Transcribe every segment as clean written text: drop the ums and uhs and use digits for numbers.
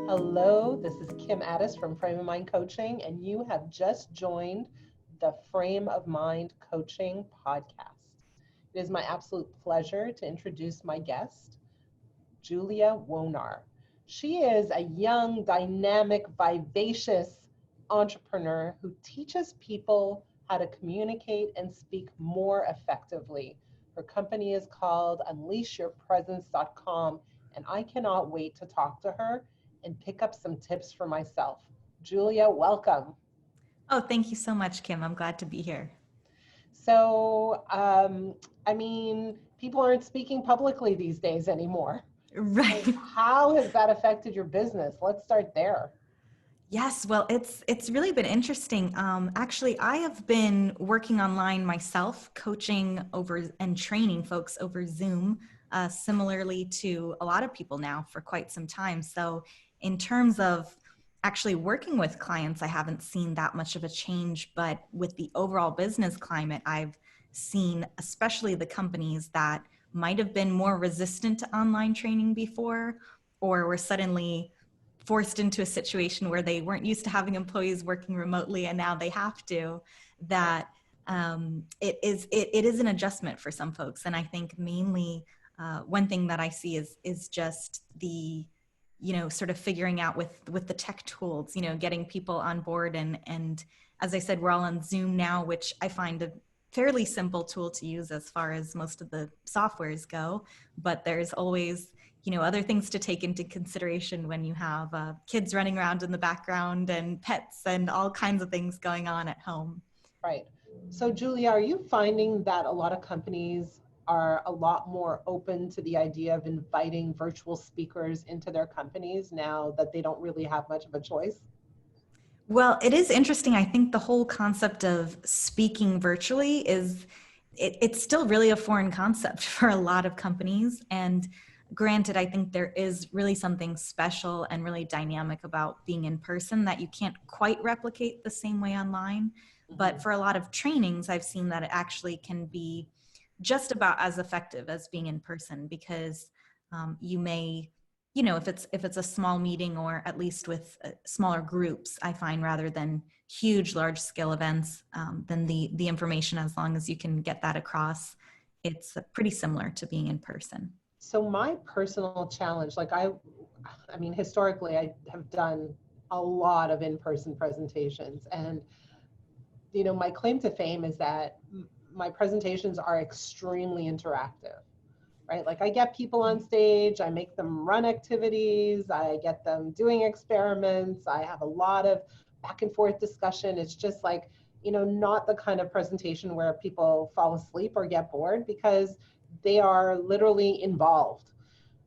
Hello, this is Kim Ades from Frame of Mind Coaching, and you have just joined the Frame of Mind Coaching podcast. It is my absolute pleasure to introduce my guest, Julia Wojnar. She is a young, dynamic, vivacious entrepreneur who teaches people how to communicate and speak more effectively. Her company is called UnleashYourPresence.com, and I cannot wait to talk to her and pick up some tips for myself. Julia, welcome. Oh, thank you so much, Kim. I'm glad to be here. So, people aren't speaking publicly these days anymore. Right. So how has that affected your business? Let's start there. Yes, well, it's really been interesting. Actually, I have been working online myself, coaching over and training folks over Zoom, similarly to a lot of people now for quite some time. So in terms of actually working with clients, I haven't seen that much of a change, but with the overall business climate, I've seen especially the companies that might have been more resistant to online training before, or were suddenly forced into a situation where they weren't used to having employees working remotely and now they have to, that it is an adjustment for some folks. And I think mainly one thing that I see is just the, sort of figuring out with the tech tools, getting people on board. And as I said, we're all on Zoom now, which I find a fairly simple tool to use as far as most of the softwares go, but there's always other things to take into consideration when you have kids running around in the background and pets and all kinds of things going on at home. Right. So Julia, are you finding that a lot of companies are a lot more open to the idea of inviting virtual speakers into their companies now that they don't really have much of a choice? Well, it is interesting. I think the whole concept of speaking virtually it's still really a foreign concept for a lot of companies. And granted, I think there is really something special and really dynamic about being in person that you can't quite replicate the same way online. But for a lot of trainings, I've seen that it actually can be just about as effective as being in person, because you may, if it's a small meeting, or at least with smaller groups, I find, rather than huge, large scale events, then the information, as long as you can get that across, it's pretty similar to being in person. So my personal challenge, historically, I have done a lot of in-person presentations, and my claim to fame is that my presentations are extremely interactive, right? Like, I get people on stage, I make them run activities, I get them doing experiments, I have a lot of back and forth discussion. It's just like, not the kind of presentation where people fall asleep or get bored, because they are literally involved.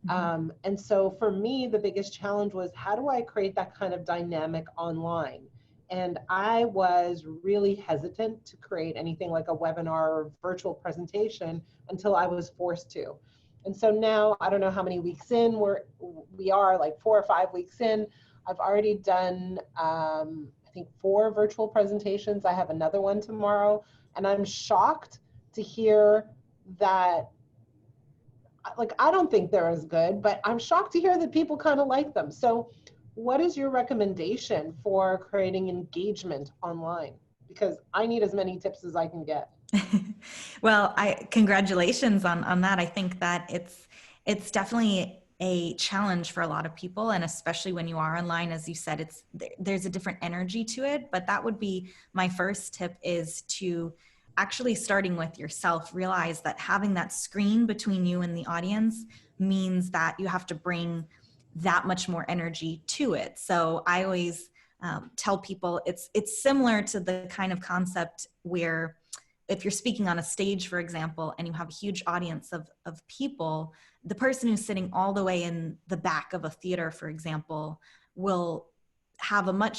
And so for me, the biggest challenge was, how do I create that kind of dynamic online? And I was really hesitant to create anything like a webinar or virtual presentation until I was forced to. And so now, I don't know how many weeks in we are, like 4 or 5 weeks in. I've already done, I think, 4 virtual presentations. I have another one tomorrow, and I'm shocked to hear that, like, I don't think they're as good, but I'm shocked to hear that people kind of like them. So what is your recommendation for creating engagement online? Because I need as many tips as I can get. Well, congratulations on that. I think that it's definitely a challenge for a lot of people, and especially when you are online, as you said, there's a different energy to it. But that would be my first tip, is to actually, starting with yourself, realize that having that screen between you and the audience means that you have to bring that much more energy to it. So I always tell people it's similar to the kind of concept where, if you're speaking on a stage, for example, and you have a huge audience of people, the person who's sitting all the way in the back of a theater, for example, will have a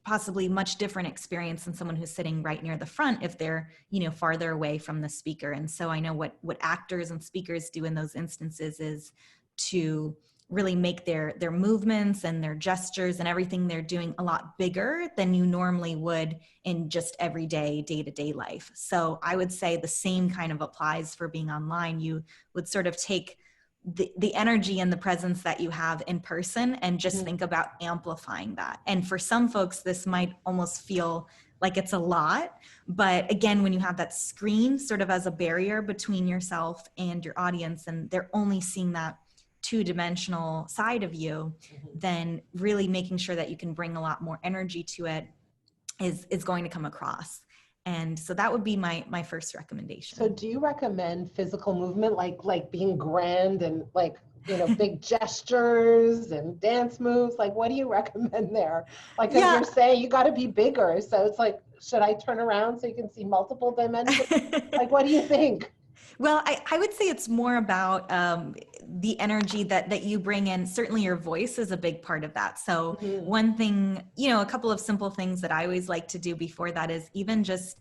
possibly much different experience than someone who's sitting right near the front if they're, farther away from the speaker. And so I know what actors and speakers do in those instances is to really make their movements and their gestures and everything they're doing a lot bigger than you normally would in just everyday day-to-day life. So I would say the same kind of applies for being online. You would sort of take the energy and the presence that you have in person, and just Mhm. think about amplifying that. And for some folks, this might almost feel like it's a lot, but again, when you have that screen sort of as a barrier between yourself and your audience, and they're only seeing that two-dimensional side of you, Mhm. then really making sure that you can bring a lot more energy to it is going to come across. And so that would be my first So recommendation. do you recommend physical movement, like being grand and like, big gestures and dance moves? Like, what do you recommend there? Like, because Yeah. you're saying you got to be bigger. So it's like, should I turn around so you can see multiple dimensions? Like, what do you think? Well, I would say it's more about the energy that you bring in. Certainly your voice is a big part of that. So Mhm. one thing, a couple of simple things that I always like to do before that is even just,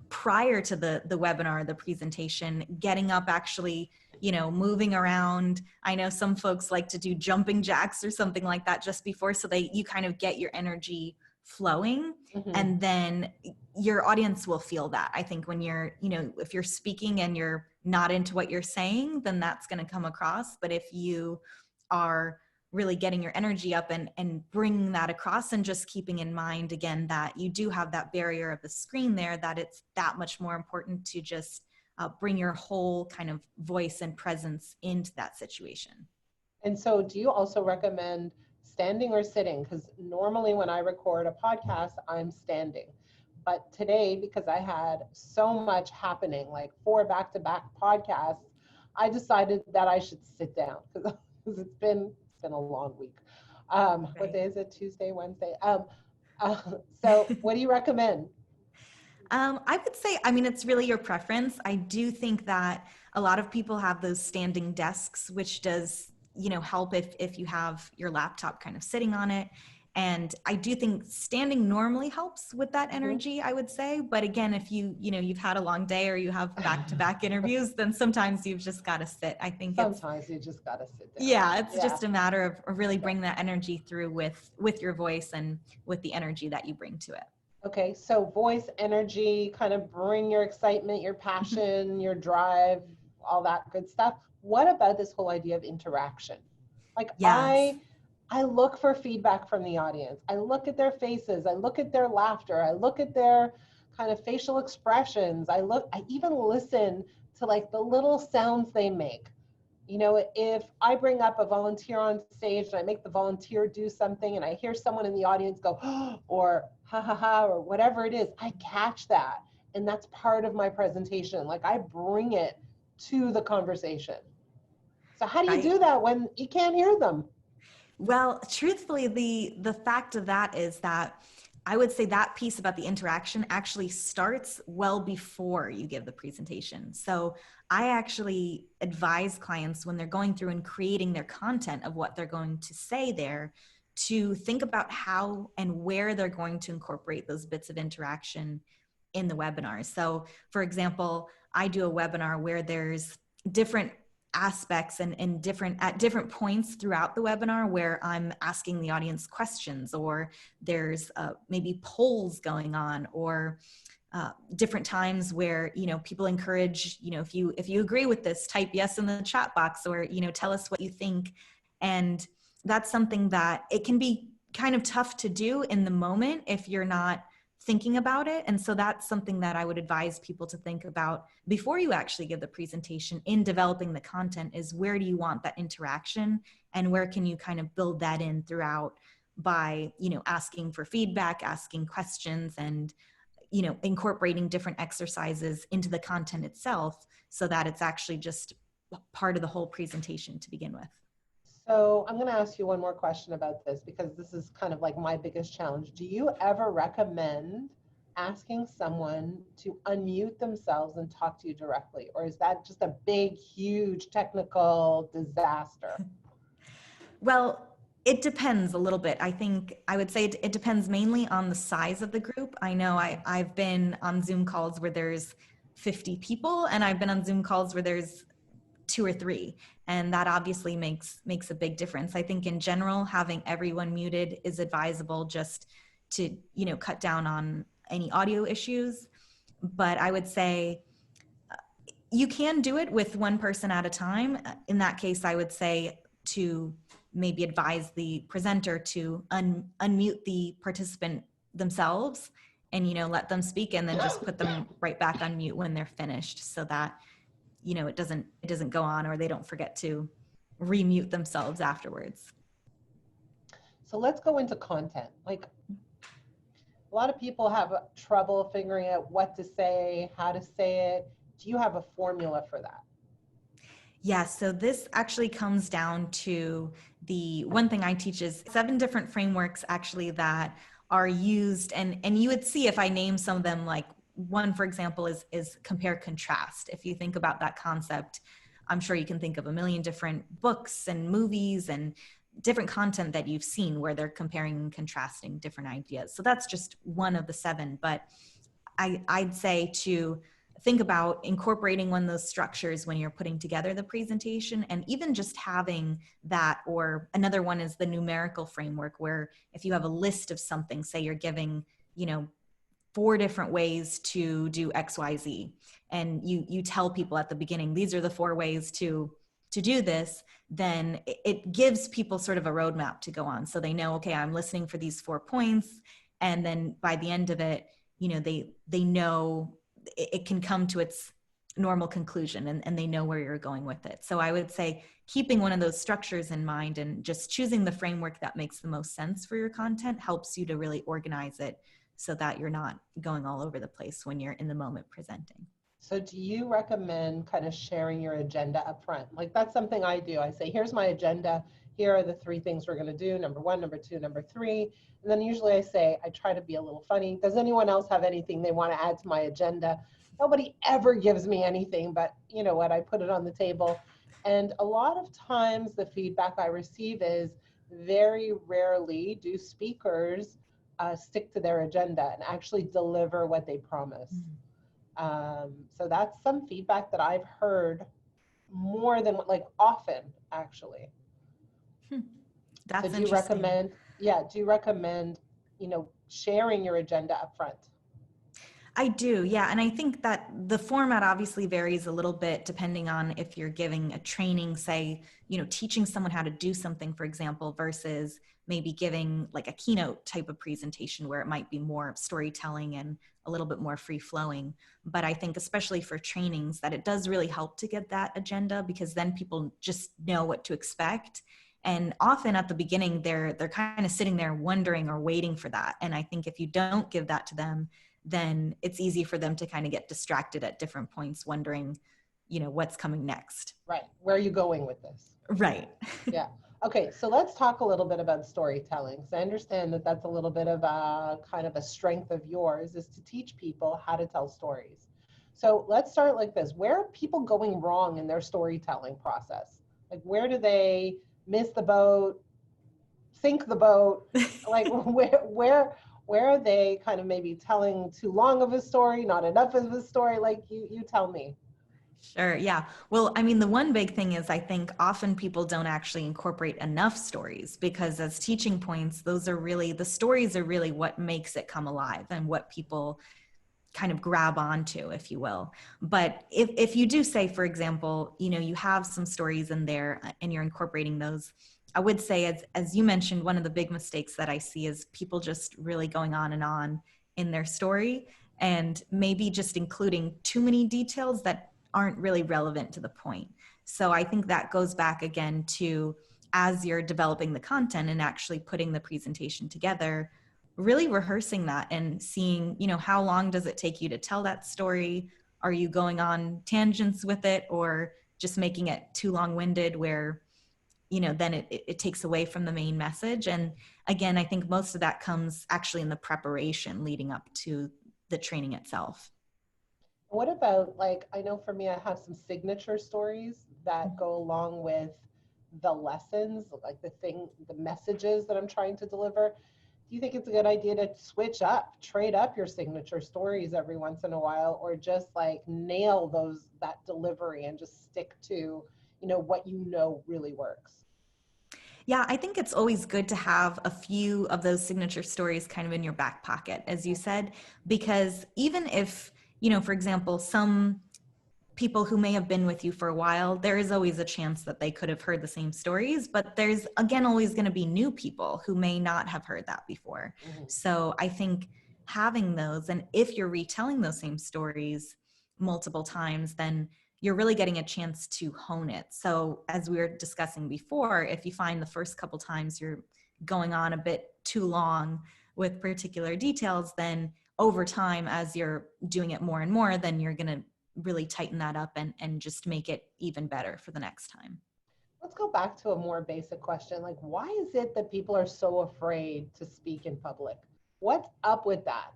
prior to the webinar, the presentation, getting up, actually, moving around. I know some folks like to do jumping jacks or something like that just before, so you kind of get your energy flowing. Mhm. And then your audience will feel that. I think when you're, if you're speaking and you're not into what you're saying, then that's going to come across. But if you are really getting your energy up and bringing that across, and just keeping in mind, again, that you do have that barrier of the screen there, that it's that much more important to just bring your whole kind of voice and presence into that situation. And so do you also recommend standing or sitting? Because normally when I record a podcast, I'm standing. But today, because I had so much happening, like 4 back-to-back podcasts, I decided that I should sit down because it's been a long week. What Right. day is it? Tuesday, Wednesday? Uh, so what do you recommend? I would say, I mean, it's really your preference. I do think that a lot of people have those standing desks, which does, help if you have your laptop kind of sitting on it. And I do think standing normally helps with that Mhm. energy, I would say. But again, if you've had a long day or you have back-to-back interviews, then sometimes you've just got to sit. I think Sometimes you just gotta sit down. it's Yeah. just a matter of really Yeah. bring that energy through with your voice and with the energy that you bring to it. Okay, so voice, energy, kind of bring your excitement, your passion, your drive, all that good stuff. What about this whole idea of interaction? Like Yes. I look for feedback from the audience. I look at their faces, I look at their laughter, I look at their kind of facial expressions. I even listen to like the little sounds they make. If I bring up a volunteer on stage and I make the volunteer do something and I hear someone in the audience go, oh, or ha ha ha, or whatever it is, I catch that. And that's part of my presentation. Like I bring it to the conversation. So how do you Right. do that when you can't hear them? Well, truthfully, the fact of that is that I would say that piece about the interaction actually starts well before you give the presentation. So I actually advise clients when they're going through and creating their content of what they're going to say there, to think about how and where they're going to incorporate those bits of interaction in the webinar. So for example, I do a webinar where there's different aspects and different points throughout the webinar where I'm asking the audience questions, or there's maybe polls going on, or different times where people encourage, if you agree with this, type yes in the chat box, or tell us what you think. And that's something that it can be kind of tough to do in the moment if you're not thinking about it. And so that's something that I would advise people to think about before you actually give the presentation in developing the content, is where do you want that interaction, and where can you kind of build that in throughout by asking for feedback, asking questions, and incorporating different exercises into the content itself, so that it's actually just part of the whole presentation to begin with. So I'm going to ask you one more question about this because this is kind of like my biggest challenge. Do you ever recommend asking someone to unmute themselves and talk to you directly? Or is that just a big, huge technical disaster? Well, it depends a little bit. I think I would say it depends mainly on the size of the group. I know I've been on Zoom calls where there's 50 people, and I've been on Zoom calls where there's 2 or 3, and that obviously makes a big difference. I think in general, having everyone muted is advisable, just to cut down on any audio issues. But I would say You can do it with one person at a time. In that case, I would say to maybe advise the presenter to unmute the participant themselves and, let them speak, and then just put them right back on mute when they're finished, so that, it doesn't go on, or they don't forget to remute themselves afterwards. So let's go into content. Like, a lot of people have trouble figuring out what to say, how to say it. Do you have a formula for that? Yeah, so this actually comes down to the one thing I teach is 7 different frameworks actually that are used, and you would see if I name some of them, like one, for example, is compare contrast. If you think about that concept, I'm sure you can think of a million different books and movies and different content that you've seen where they're comparing and contrasting different ideas. So that's just one of the 7, but I'd say to think about incorporating one of those structures when you're putting together the presentation, and even just having that. Or another one is the numerical framework, where if you have a list of something, say you're giving, 4 different ways to do XYZ, and you tell people at the beginning, these are the 4 ways to do this, then it gives people sort of a roadmap to go on. So they know, okay, I'm listening for these 4 points. And then by the end of it, they know it can come to its normal conclusion, and they know where you're going with it. So I would say keeping one of those structures in mind and just choosing the framework that makes the most sense for your content helps you to really organize it so that you're not going all over the place when you're in the moment presenting. So do you recommend kind of sharing your agenda up front? Like, that's something I do. I say, here's my agenda. Here are the 3 things we're going to do. Number 1, number 2, number 3. And then usually I say, I try to be a little funny. Does anyone else have anything they want to add to my agenda? Nobody ever gives me anything, but you know what? I put it on the table. And a lot of times the feedback I receive is, very rarely do speakers stick to their agenda and actually deliver what they promise. So that's some feedback that I've heard more than, like, often, actually. That's so do you recommend, sharing your agenda up front? I do, yeah. And I think that the format obviously varies a little bit depending on if you're giving a training, say, teaching someone how to do something, for example, versus maybe giving like a keynote type of presentation where it might be more storytelling and a little bit more free flowing. But I think especially for trainings that it does really help to get that agenda, because then people just know what to expect. And often at the beginning, they're kind of sitting there wondering or waiting for that. And I think if you don't give that to them, then it's easy for them to kind of get distracted at different points, wondering, what's coming next. Right. Where are you going with this? Right. Yeah. Okay. So let's talk a little bit about storytelling. So I understand that that's a little bit of a kind of a strength of yours, is to teach people how to tell stories. So let's start like this. Where are people going wrong in their storytelling process? Like, where do they miss the boat, sink the boat? Like, where are they kind of maybe telling too long of a story, not enough of a story? Like, you tell me. Sure. Yeah. Well, I mean, the one big thing is I think often people don't actually incorporate enough stories, because as teaching points, the stories are really what makes it come alive and what people kind of grab onto, if you will. But if you do say, for example, you have some stories in there and you're incorporating those, I would say, as you mentioned, one of the big mistakes that I see is people just really going on and on in their story, and maybe just including too many details that aren't really relevant to the point. So I think that goes back again to, as you're developing the content and actually putting the presentation together, really rehearsing that and seeing, how long does it take you to tell that story? Are you going on tangents with it, or just making it too long-winded where, then it takes away from the main message? And again, I think most of that comes actually in the preparation leading up to the training itself. What about, like, I know for me, I have some signature stories that go along with the lessons, like the messages that I'm trying to deliver. Do you think it's a good idea to trade up your signature stories every once in a while, or just like nail that delivery and just stick to, what really works? Yeah, I think it's always good to have a few of those signature stories kind of in your back pocket, as you said, because even if, for example, some people who may have been with you for a while, there is always a chance that they could have heard the same stories, but there's again always going to be new people who may not have heard that before. Mm-hmm. So I think having those, and if you're retelling those same stories multiple times, then you're really getting a chance to hone it. So as we were discussing before, if you find the first couple times you're going on a bit too long with particular details, then over time, as you're doing it more and more, then you're going to really tighten that up and just make it even better for the next time. Let's go back to a more basic question. Like, why is it that people are so afraid to speak in public? What's up with that?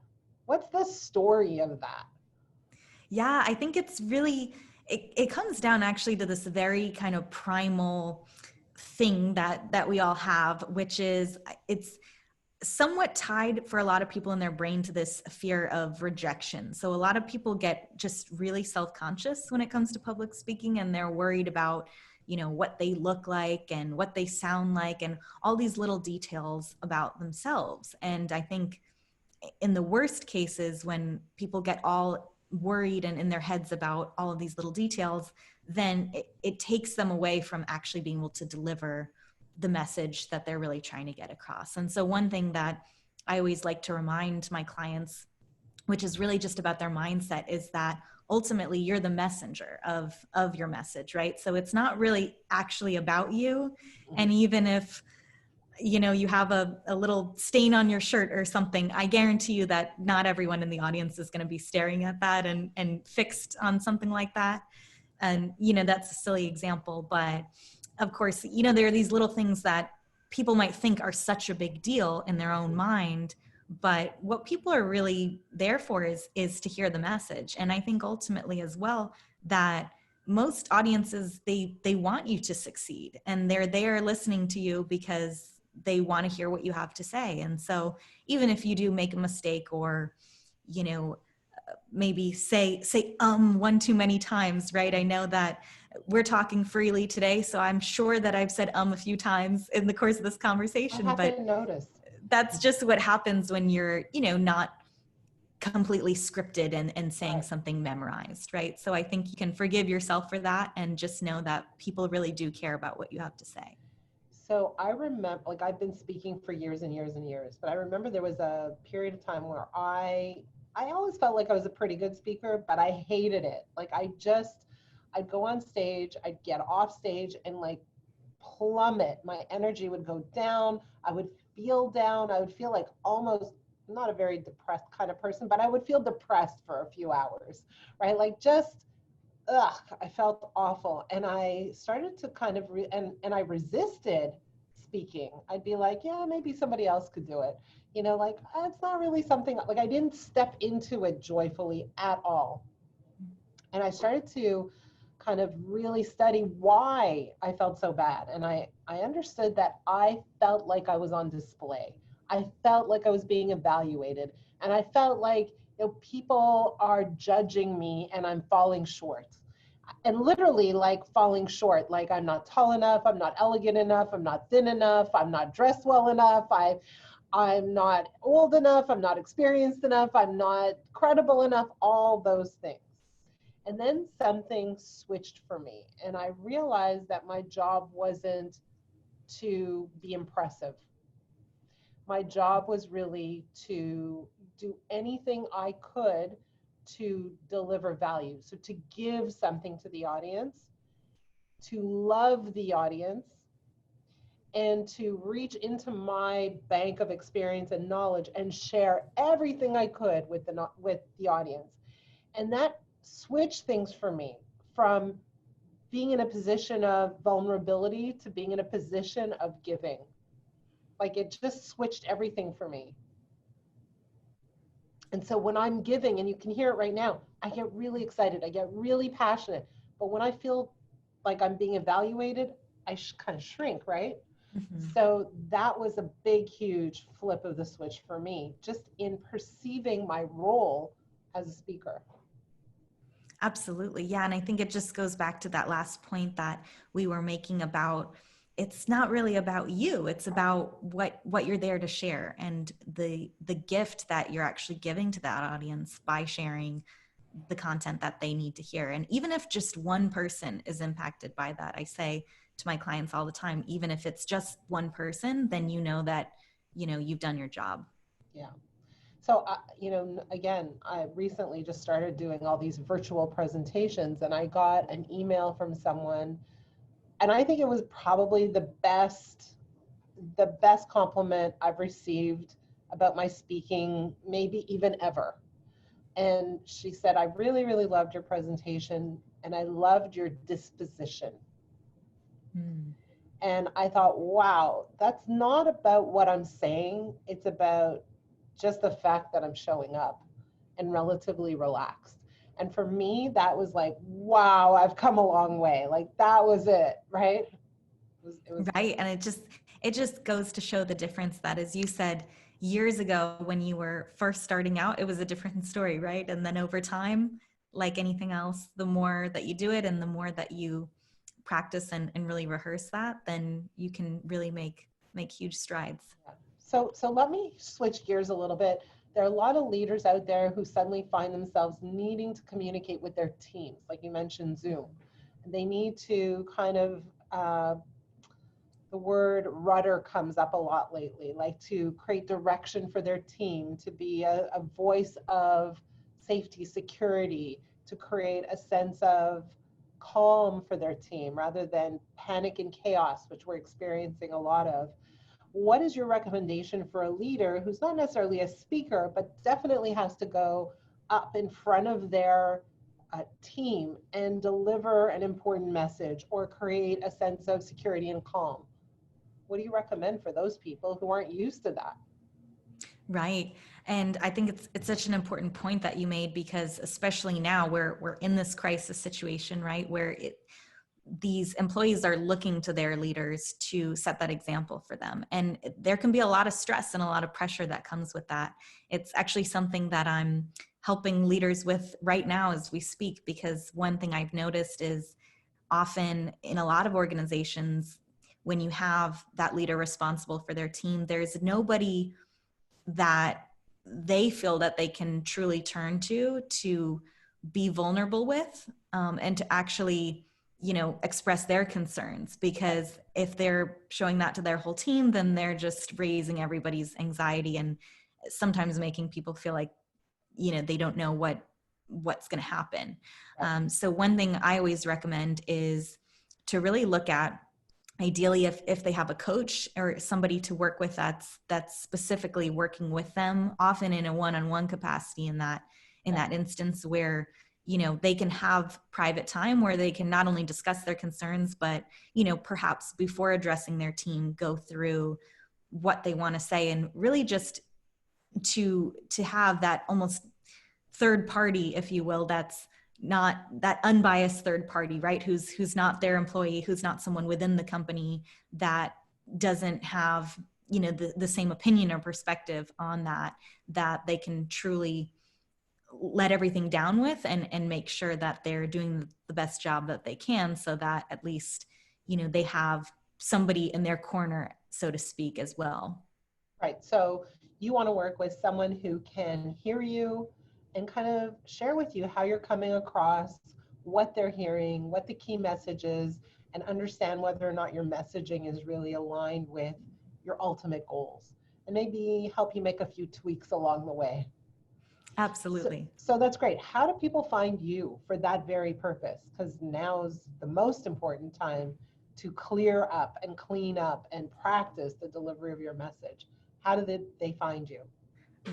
What's the story of that? Yeah, I think it's really, it comes down actually to this very kind of primal thing that we all have, which is it's somewhat tied for a lot of people in their brain to this fear of rejection. So a lot of people get just really self-conscious when it comes to public speaking, and they're worried about, you know, what they look like and what they sound like and all these little details about themselves. And I think in the worst cases, when people get all worried and in their heads about all of these little details, then it takes them away from actually being able to deliver the message that they're really trying to get across. And so one thing that I always like to remind my clients, which is really just about their mindset, is that ultimately you're the messenger of your message, right? So it's not really actually about you. And even if, you know, you have a little stain on your shirt or something, I guarantee you that not everyone in the audience is going to be staring at that and fixed on something like that. And, you know, that's a silly example, but of course, you know, there are these little things that people might think are such a big deal in their own mind, but what people are really there for is to hear the message. And I think ultimately as well that most audiences, they want you to succeed, and they're there listening to you because they want to hear what you have to say. And so even if you do make a mistake or, you know, maybe say one too many times, right? I know that we're talking freely today, so I'm sure that I've said a few times in the course of this conversation, but that's just what happens when you're, you know, not completely scripted and saying Right. something memorized, right? So I think you can forgive yourself for that and just know that people really do care about what you have to say. So I remember, like, I've been speaking for years and years and years, but I remember there was a period of time where I always felt like I was a pretty good speaker, but I hated it. Like, I'd go on stage, I'd get off stage and like plummet. My energy would go down. I would feel down. I would feel like almost not a very depressed kind of person, but I would feel depressed for a few hours, right? Like just, I felt awful. And I started to kind of, and I resisted speaking. I'd be like, yeah, maybe somebody else could do it. You know, like, it's not really something, like I didn't step into it joyfully at all. And I started to kind of really study why I felt so bad. And I understood that I felt like I was on display. I felt like I was being evaluated. And I felt like, you know, people are judging me and I'm falling short. And literally like falling short, like I'm not tall enough, I'm not elegant enough, I'm not thin enough, I'm not dressed well enough, I'm not old enough, I'm not experienced enough, I'm not credible enough, all those things. And then something switched for me, and I realized that my job wasn't to be impressive. My job was really to do anything I could to deliver value. So to give something to the audience, to love the audience, and to reach into my bank of experience and knowledge and share everything I could with the audience. And that switched things for me from being in a position of vulnerability to being in a position of giving. Like it just switched everything for me. And so when I'm giving, and you can hear it right now, I get really excited. I get really passionate. But when I feel like I'm being evaluated, I kind of shrink, right? Mm-hmm. So that was a big, huge flip of the switch for me, just in perceiving my role as a speaker. Absolutely. Yeah. And I think it just goes back to that last point that we were making about, it's not really about you. It's about what you're there to share, and the gift that you're actually giving to that audience by sharing the content that they need to hear. And even if just one person is impacted by that, I say to my clients all the time, even if it's just one person, then you know that, you've done your job. Yeah. So, again, I recently just started doing all these virtual presentations, and I got an email from someone, and I think it was probably the best compliment I've received about my speaking, maybe even ever. And she said, I really, really loved your presentation, and I loved your disposition. And I thought, wow, that's not about what I'm saying. It's about just the fact that I'm showing up and relatively relaxed. And for me, that was like, wow, I've come a long way. Like, that was it, right? It was right. And it just goes to show the difference that, as you said, years ago when you were first starting out, it was a different story, right? And then over time, like anything else, the more that you do it and the more that you practice and really rehearse that, then you can really make huge strides. Yeah. So let me switch gears a little bit. There are a lot of leaders out there who suddenly find themselves needing to communicate with their teams, like you mentioned, Zoom. They need to kind of, the word rudder comes up a lot lately, like to create direction for their team, to be a voice of safety, security, to create a sense of calm for their team rather than panic and chaos, which we're experiencing a lot of. What is your recommendation for a leader who's not necessarily a speaker, but definitely has to go up in front of their team and deliver an important message or create a sense of security and calm? What do you recommend for those people who aren't used to that? Right. And I think it's such an important point that you made, because especially now we're in this crisis situation, right? Where these employees are looking to their leaders to set that example for them. And there can be a lot of stress and a lot of pressure that comes with that. It's actually something that I'm helping leaders with right now as we speak, because one thing I've noticed is often in a lot of organizations, when you have that leader responsible for their team, there's nobody that they feel that they can truly turn to be vulnerable with, and to actually, express their concerns. Because if they're showing that to their whole team, then they're just raising everybody's anxiety and sometimes making people feel like, they don't know what's going to happen. So one thing I always recommend is to really look at, ideally, if they have a coach or somebody to work with that's specifically working with them, often in a one-on-one capacity, in that instance where they can have private time where they can not only discuss their concerns, but perhaps before addressing their team, go through what they want to say, and really just to have that almost third party, if you will, that's not that unbiased third party, right? Who's not their employee, who's not someone within the company that doesn't have, the same opinion or perspective on that they can truly let everything down with, and make sure that they're doing the best job that they can, so that at least, they have somebody in their corner, so to speak, as well. Right. So you want to work with someone who can hear you and kind of share with you how you're coming across, what they're hearing, what the key message is, and understand whether or not your messaging is really aligned with your ultimate goals, and maybe help you make a few tweaks along the way. Absolutely. So that's great. How do people find you for that very purpose? Because now's the most important time to clear up and clean up and practice the delivery of your message. How do they find you?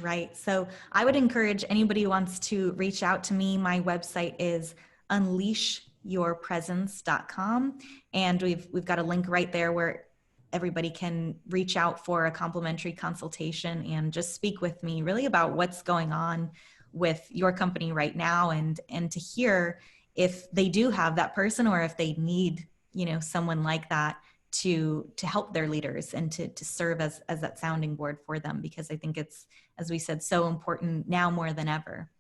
Right. So I would encourage anybody who wants to reach out to me. My website is unleashyourpresence.com. And we've got a link right there where everybody can reach out for a complimentary consultation and just speak with me really about what's going on with your company right now, and to hear if they do have that person, or if they need, someone like that to help their leaders and to serve as that sounding board for them, because I think it's, as we said, so important now more than ever.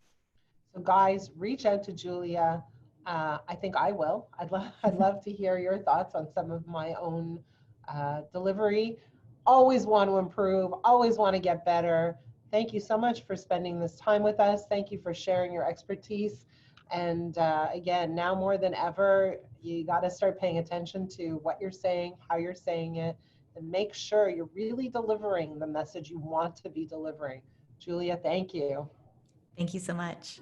So guys, reach out to Julia. I think I will. I'd love to hear your thoughts on some of my own delivery. Always want to improve, always want to get better. Thank you so much for spending this time with us. Thank you for sharing your expertise. And again, now more than ever, you got to start paying attention to what you're saying, how you're saying it, and make sure you're really delivering the message you want to be delivering. Julia, thank you. Thank you so much.